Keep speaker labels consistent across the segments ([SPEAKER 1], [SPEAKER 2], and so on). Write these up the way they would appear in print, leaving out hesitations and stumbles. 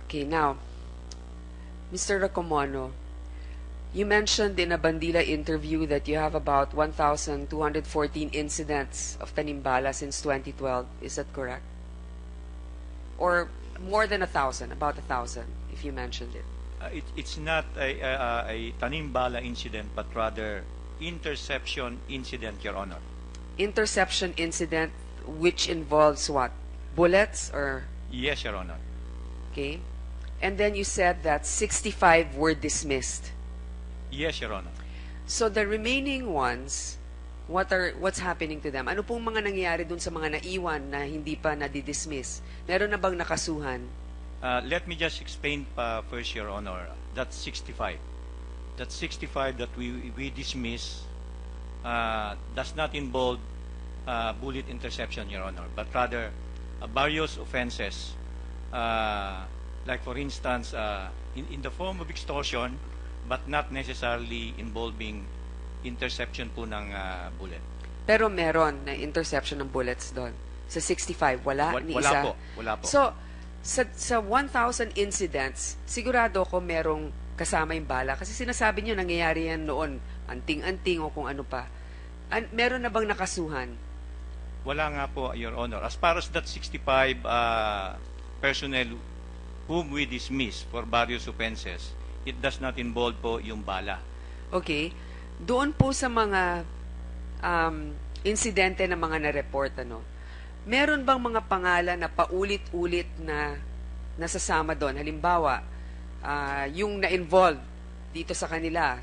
[SPEAKER 1] Okay, now, Mr. Racomono, you mentioned in a Bandila interview that you have about 1,214 incidents of tanimbala since 2012. Is that correct? Or more than 1,000, about 1,000, if you mentioned it.
[SPEAKER 2] It's not a tanimbala incident, but rather interception incident, Your Honor.
[SPEAKER 1] Interception incident, which involves what? Bullets or?
[SPEAKER 2] Yes, Your Honor.
[SPEAKER 1] Okay. And then you said that 65 were dismissed.
[SPEAKER 2] Yes, Your Honor.
[SPEAKER 1] So the remaining ones, what's happening to them? Ano pong mga nangyayari dun sa mga naiwan na hindi pa nadidismiss? Meron na bang nakasuhan?
[SPEAKER 2] Let me just explain first, Your Honor. That's 65. That 65 that we dismiss does not involve bullet interception, Your Honor, but rather various offenses, like for instance, in the form of extortion, but not necessarily involving interception po ng bullet.
[SPEAKER 1] Pero meron na interception ng bullets doon. Sa 65, wala ni
[SPEAKER 2] Wala
[SPEAKER 1] isa.
[SPEAKER 2] po, wala po.
[SPEAKER 1] So, sa 1,000 incidents, sigurado ko merong kasama yung bala. Kasi sinasabi nyo, nangyayari yan noon, anting-anting o kung ano pa. Meron na bang nakasuhan?
[SPEAKER 2] Wala nga po, Your Honor. As far as that 65 personnel whom we dismiss for various offenses, it does not involve po yung bala.
[SPEAKER 1] Okay. Doon po sa mga insidente na mga na-report, meron bang mga pangalan na paulit-ulit na nasasama doon? Halimbawa, yung na-involved dito sa kanila,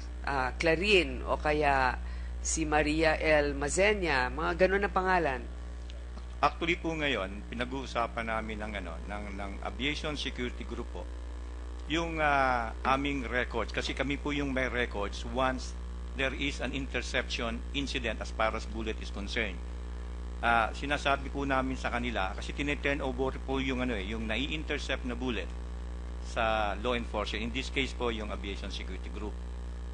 [SPEAKER 1] Clarin o kaya si Maria L. Mazenia, mga ganun na pangalan.
[SPEAKER 2] Actually po ngayon, pinag-uusapan namin ng Aviation Security Group po, yung aming records, kasi kami po yung may records once there is an interception incident as far as bullet is concerned. Sinasabi po namin sa kanila, kasi tineturn over po yung yung nai-intercept na bullet sa law enforcement. In this case po, yung Aviation Security Group.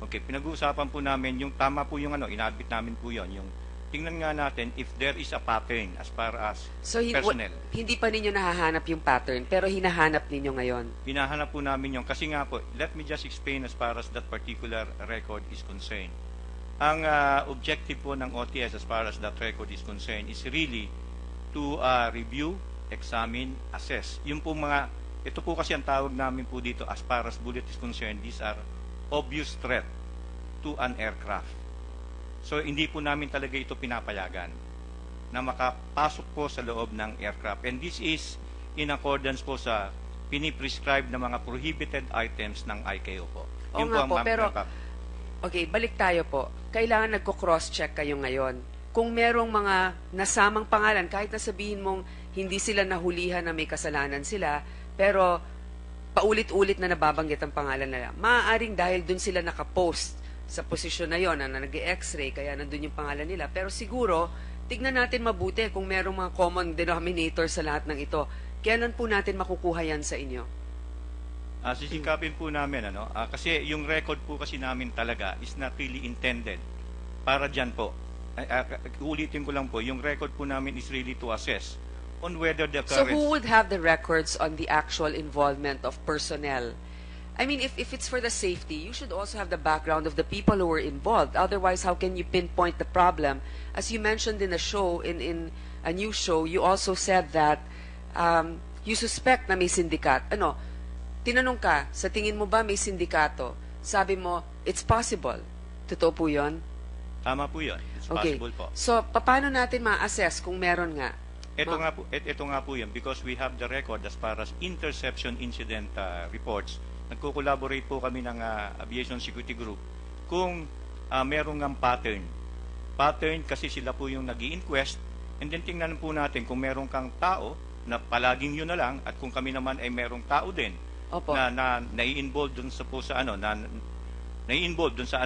[SPEAKER 2] Okay, pinag-uusapan po namin, yung tama po yung inabit namin po yon, yung tingnan nga natin if there is a pattern as far as personnel.
[SPEAKER 1] Hindi pa ninyo nahahanap yung pattern, pero hinahanap ninyo ngayon.
[SPEAKER 2] Hinahanap po namin yung, kasi nga po, let me just explain as far as that particular record is concerned. Ang objective po ng OTS as far as that record is concerned is really to review, examine, assess. Yung po ito po kasi ang tawag namin po dito as far as bullet is concerned, these are obvious threat to an aircraft. So, hindi po namin talaga ito pinapayagan na makapasok po sa loob ng aircraft. And this is in accordance po sa piniprescribe na mga prohibited items ng ICAO po.
[SPEAKER 1] Oo nga po, pero, okay, balik tayo po. Kailangan nagko-cross-check kayo ngayon. Kung merong mga nasamang pangalan, kahit na sabihin mong hindi sila nahulihan na may kasalanan sila, pero paulit-ulit na nababanggit ang pangalan nila, maaaring dahil dun sila nakapost sa posisyon na yon na nag-x-ray, kaya nandun yung pangalan nila. Pero siguro, tignan natin mabuti kung merong mga common denominator sa lahat ng ito. Kailan po natin makukuha yan sa inyo?
[SPEAKER 2] Sisikapin po namin, kasi yung record po kasi namin talaga is not really intended para dyan po. Ulitin ko lang po, yung record po namin is really to assess on whether the
[SPEAKER 1] So
[SPEAKER 2] current...
[SPEAKER 1] who would have the records on the actual involvement of personnel? I mean, if it's for the safety, you should also have the background of the people who were involved. Otherwise, how can you pinpoint the problem? As you mentioned in a show, in a news show, you also said that you suspect na may sindikat. Tinanong ka, sa tingin mo ba may sindikato? Sabi mo, it's possible. Totoo po yun?
[SPEAKER 2] Tama po yun. It's
[SPEAKER 1] Okay.
[SPEAKER 2] possible po.
[SPEAKER 1] So, paano natin ma-assess kung meron nga?
[SPEAKER 2] Ito nga po yan, because we have the record as far as interception incident reports. Nagko-collaborate po kami ng Aviation Security Group kung merong ng pattern. Pattern kasi sila po yung nag-i-inquest, and then tingnan po natin kung merong kang tao na palaging yun na lang, at kung kami naman ay merong tao din
[SPEAKER 1] Opo.
[SPEAKER 2] na nai-involve dun sa po sa nai-involve dun sa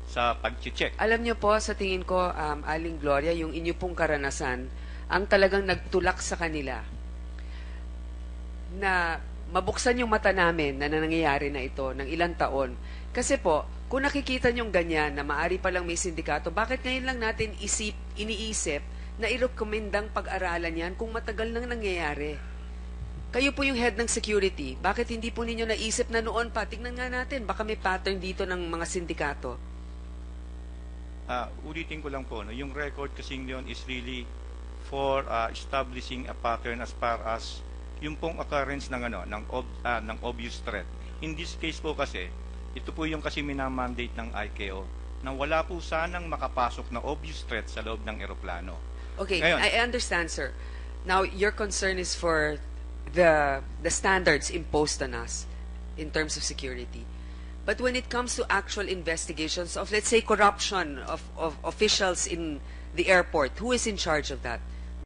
[SPEAKER 2] sa pag-check.
[SPEAKER 1] Alam niyo po, sa tingin ko, Aling Gloria, yung inyo pong karanasan, ang talagang nagtulak sa kanila na mabuksan yung mata namin na nangyayari na ito ng ilang taon. Kasi po, kung nakikita nyong ganyan na maari palang may sindikato, bakit ngayon lang natin iniisip na irekomendang pag-aralan yan kung matagal nang nangyayari? Kayo po yung head ng security. Bakit hindi po ninyo naisip na noon pa? Tingnan nga natin, baka may pattern dito ng mga sindikato.
[SPEAKER 2] Ulitin ko lang po, no, yung record kasing yun is really for establishing a pattern as far as yung pong occurrence ng ng obvious threat. In this case po kasi, ito po yung kasi minamandate ng ICAO na wala po sanang makapasok na obvious threat sa loob ng eroplano.
[SPEAKER 1] Okay,
[SPEAKER 2] Ngayon,
[SPEAKER 1] I understand, sir. Now, your concern is for the standards imposed on us in terms of security. But when it comes to actual investigations of, let's say, corruption of officials in the airport, who is in charge of that?